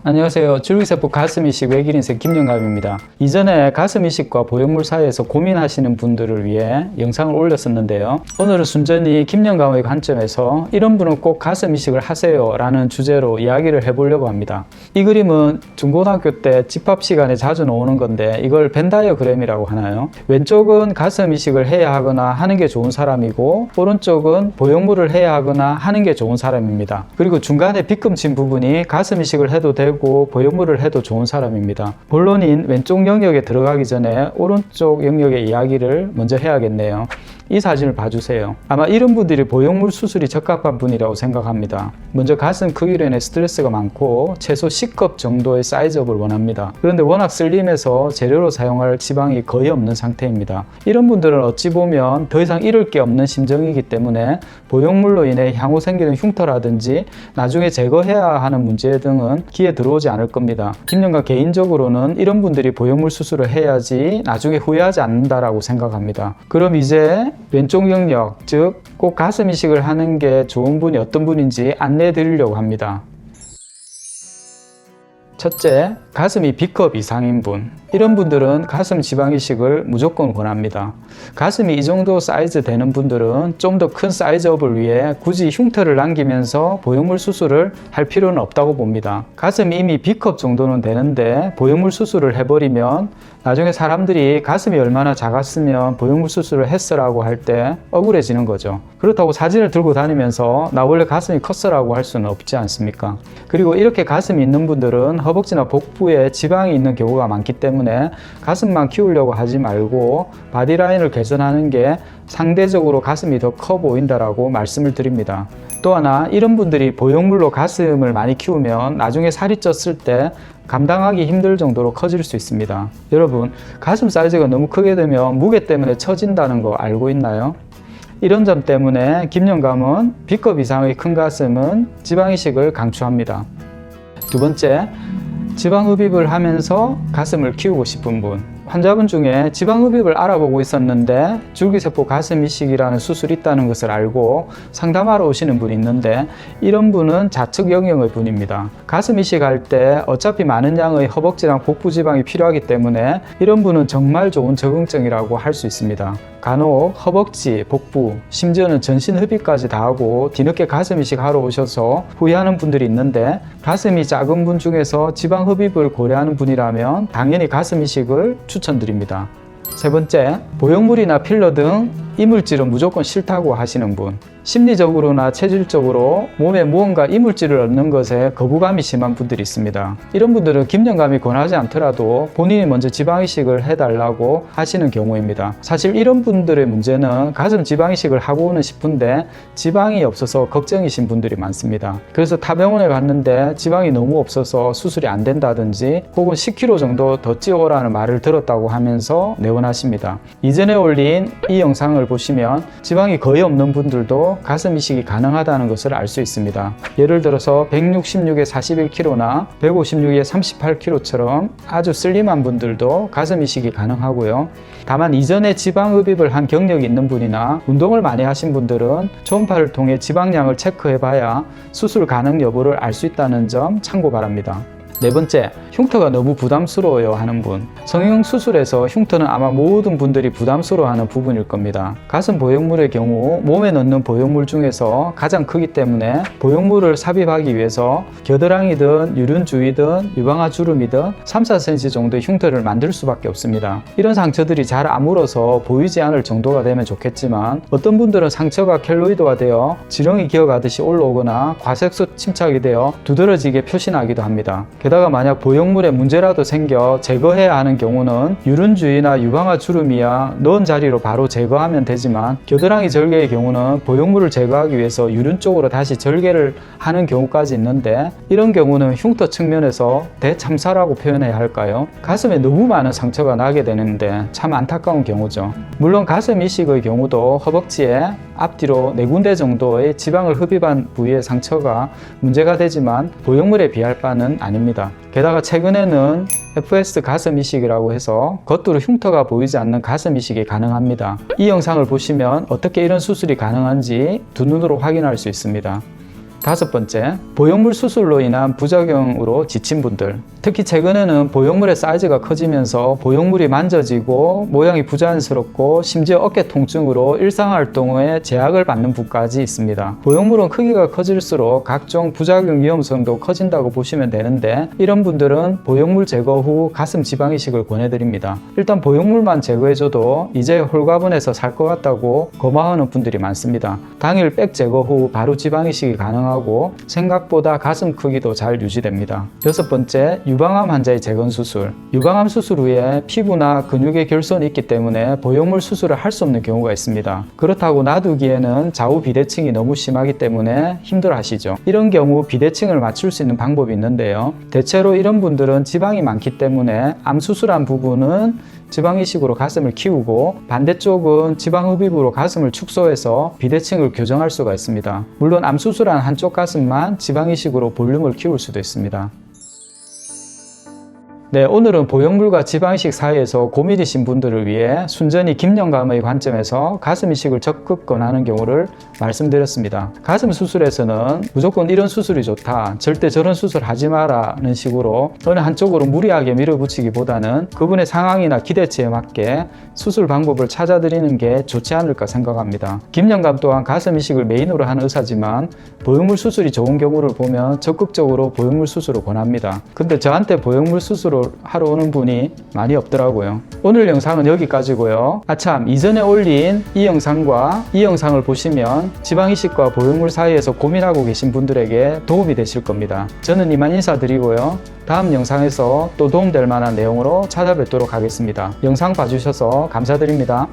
안녕하세요. 줄기세포 가슴이식 외길인생 김영갑입니다. 이전에 가슴이식과 보형물 사이에서 고민하시는 분들을 위해 영상을 올렸었는데요. 오늘은 순전히 김영갑의 관점에서 이런 분은 꼭 가슴이식을 하세요 라는 주제로 이야기를 해보려고 합니다. 이 그림은 중고등학교 때 집합 시간에 자주 나오는 건데 이걸 벤다이어그램이라고 하나요? 왼쪽은 가슴이식을 해야 하거나 하는 게 좋은 사람이고 오른쪽은 보형물을 해야 하거나 하는 게 좋은 사람입니다. 그리고 중간에 빗금친 부분이 가슴이식을 해도 되고 보형물을 해도 좋은 사람입니다. 본론인 왼쪽 영역에 들어가기 전에 오른쪽 영역의 이야기를 먼저 해야겠네요. 이 사진을 봐주세요. 아마 이런 분들이 보형물 수술이 적합한 분이라고 생각합니다. 먼저 가슴 크기로 인해 스트레스가 많고 최소 C컵 정도의 사이즈업을 원합니다. 그런데 워낙 슬림해서 재료로 사용할 지방이 거의 없는 상태입니다. 이런 분들은 어찌 보면 더 이상 잃을 게 없는 심정이기 때문에 보형물로 인해 향후 생기는 흉터라든지 나중에 제거해야 하는 문제 등은 귀에 들어오지 않을 겁니다. 김영갑 개인적으로는 이런 분들이 보형물 수술을 해야지 나중에 후회하지 않는다라고 생각합니다. 그럼 이제 왼쪽 영역, 즉 꼭 가슴 이식을 하는 게 좋은 분이 어떤 분인지 안내해 드리려고 합니다. 첫째, 가슴이 B컵 이상인 분. 이런 분들은 가슴 지방 이식을 무조건 권합니다. 가슴이 이 정도 사이즈 되는 분들은 좀 더 큰 사이즈업을 위해 굳이 흉터를 남기면서 보형물 수술을 할 필요는 없다고 봅니다. 가슴이 이미 B컵 정도는 되는데 보형물 수술을 해버리면 나중에 사람들이 가슴이 얼마나 작았으면 보형물 수술을 했어라고 할 때 억울해지는 거죠. 그렇다고 사진을 들고 다니면서 나 원래 가슴이 컸어라고 할 수는 없지 않습니까? 그리고 이렇게 가슴이 있는 분들은 허벅지나 복부에 지방이 있는 경우가 많기 때문에 가슴만 키우려고 하지 말고 바디라인을 개선하는 게 상대적으로 가슴이 더 커 보인다라고 말씀을 드립니다. 또 하나, 이런 분들이 보형물로 가슴을 많이 키우면 나중에 살이 쪘을 때 감당하기 힘들 정도로 커질 수 있습니다. 여러분, 가슴 사이즈가 너무 크게 되면 무게 때문에 처진다는 거 알고 있나요? 이런 점 때문에 김영감은 B컵 이상의 큰 가슴은 지방이식을 강추합니다. 두 번째, 지방흡입을 하면서 가슴을 키우고 싶은 분. 환자분 중에 지방흡입을 알아보고 있었는데 줄기세포 가슴이식이라는 수술이 있다는 것을 알고 상담하러 오시는 분이 있는데 이런 분은 좌측 영역의 분입니다. 가슴이식 할 때 어차피 많은 양의 허벅지랑 복부 지방이 필요하기 때문에 이런 분은 정말 좋은 적응증이라고 할 수 있습니다. 간혹 허벅지, 복부, 심지어는 전신 흡입까지 다 하고 뒤늦게 가슴이식 하러 오셔서 후회하는 분들이 있는데 가슴이 작은 분 중에서 지방 흡입을 고려하는 분이라면 당연히 가슴이식을 추천드립니다. 세 번째, 보형물이나 필러 등 이물질은 무조건 싫다고 하시는 분. 심리적으로나 체질적으로 몸에 무언가 이물질을 얻는 것에 거부감이 심한 분들이 있습니다. 이런 분들은 김영감이 권하지 않더라도 본인이 먼저 지방이식을 해달라고 하시는 경우입니다. 사실 이런 분들의 문제는 가슴 지방이식을 하고는 싶은데 지방이 없어서 걱정이신 분들이 많습니다. 그래서 타병원에 갔는데 지방이 너무 없어서 수술이 안 된다든지 혹은 10kg 정도 더 찌우라는 말을 들었다고 하면서 내원하십니다. 이전에 올린 이 영상을 보시면 지방이 거의 없는 분들도 가슴 이식이 가능하다는 것을 알 수 있습니다. 예를 들어서 166에 41kg나 156에 38kg처럼 아주 슬림한 분들도 가슴 이식이 가능하고요. 다만 이전에 지방 흡입을 한 경력이 있는 분이나 운동을 많이 하신 분들은 초음파를 통해 지방량을 체크해 봐야 수술 가능 여부를 알 수 있다는 점 참고 바랍니다. 네 번째, 흉터가 너무 부담스러워요 하는 분. 성형 수술에서 흉터는 아마 모든 분들이 부담스러워하는 부분일 겁니다. 가슴 보형물의 경우 몸에 넣는 보형물 중에서 가장 크기 때문에 보형물을 삽입하기 위해서 겨드랑이든 유륜주위든 유방아 주름이든 3-4cm 정도의 흉터를 만들 수밖에 없습니다. 이런 상처들이 잘 아물어서 보이지 않을 정도가 되면 좋겠지만 어떤 분들은 상처가 켈로이드화 되어 지렁이 기어가듯이 올라오거나 과색소 침착이 되어 두드러지게 표시나기도 합니다. 게다가 만약 보형물에 문제라도 생겨 제거해야 하는 경우는 유륜주위나 유방아 주름이야 넣은 자리로 바로 제거하면 되지만 겨드랑이 절개의 경우는 보형물을 제거하기 위해서 유륜 쪽으로 다시 절개를 하는 경우까지 있는데 이런 경우는 흉터 측면에서 대참사라고 표현해야 할까요? 가슴에 너무 많은 상처가 나게 되는데 참 안타까운 경우죠. 물론 가슴 이식의 경우도 허벅지에 앞뒤로 4군데 정도의 지방을 흡입한 부위의 상처가 문제가 되지만 보형물에 비할 바는 아닙니다. 게다가 최근에는 FS 가슴 이식이라고 해서 겉으로 흉터가 보이지 않는 가슴 이식이 가능합니다. 이 영상을 보시면 어떻게 이런 수술이 가능한지 두 눈으로 확인할 수 있습니다. 5번째, 보형물 수술로 인한 부작용으로 지친 분들. 특히 최근에는 보형물의 사이즈가 커지면서 보형물이 만져지고 모양이 부자연스럽고 심지어 어깨 통증으로 일상활동에 제약을 받는 분까지 있습니다. 보형물은 크기가 커질수록 각종 부작용 위험성도 커진다고 보시면 되는데, 이런 분들은 보형물 제거 후 가슴 지방이식을 권해드립니다. 일단 보형물만 제거해줘도 이제 홀가분해서 살 것 같다고 고마워하는 분들이 많습니다. 당일 백 제거 후 바로 지방이식이 가능하고 생각보다 가슴 크기도 잘 유지됩니다. 6번째, 유방암 환자의 재건 수술. 유방암 수술 후에 피부나 근육에 결손이 있기 때문에 보형물 수술을 할 수 없는 경우가 있습니다. 그렇다고 놔두기에는 좌우 비대칭이 너무 심하기 때문에 힘들어 하시죠. 이런 경우 비대칭을 맞출 수 있는 방법이 있는데요. 대체로 이런 분들은 지방이 많기 때문에 암 수술한 부분은 지방이식으로 가슴을 키우고 반대쪽은 지방흡입으로 가슴을 축소해서 비대칭을 교정할 수가 있습니다. 물론 암 수술한 한쪽 가슴만 지방이식으로 볼륨을 키울 수도 있습니다. 네, 오늘은 보형물과 지방이식 사이에서 고민이신 분들을 위해 순전히 김영감의 관점에서 가슴 이식을 적극 권하는 경우를 말씀드렸습니다. 가슴 수술에서는 무조건 이런 수술이 좋다, 절대 저런 수술 하지 마라는 식으로 어느 한쪽으로 무리하게 밀어붙이기보다는 그분의 상황이나 기대치에 맞게 수술 방법을 찾아드리는 게 좋지 않을까 생각합니다. 김영감 또한 가슴 이식을 메인으로 하는 의사지만 보형물 수술이 좋은 경우를 보면 적극적으로 보형물 수술을 권합니다. 근데 저한테 보형물 수술을 하러 오는 분이 많이 없더라고요. 오늘 영상은 여기까지고요. 아참, 이전에 올린 이 영상과 이 영상을 보시면 지방이식과 보형물 사이에서 고민하고 계신 분들에게 도움이 되실 겁니다. 저는 이만 인사드리고요. 다음 영상에서 또 도움될 만한 내용으로 찾아뵙도록 하겠습니다. 영상 봐주셔서 감사드립니다.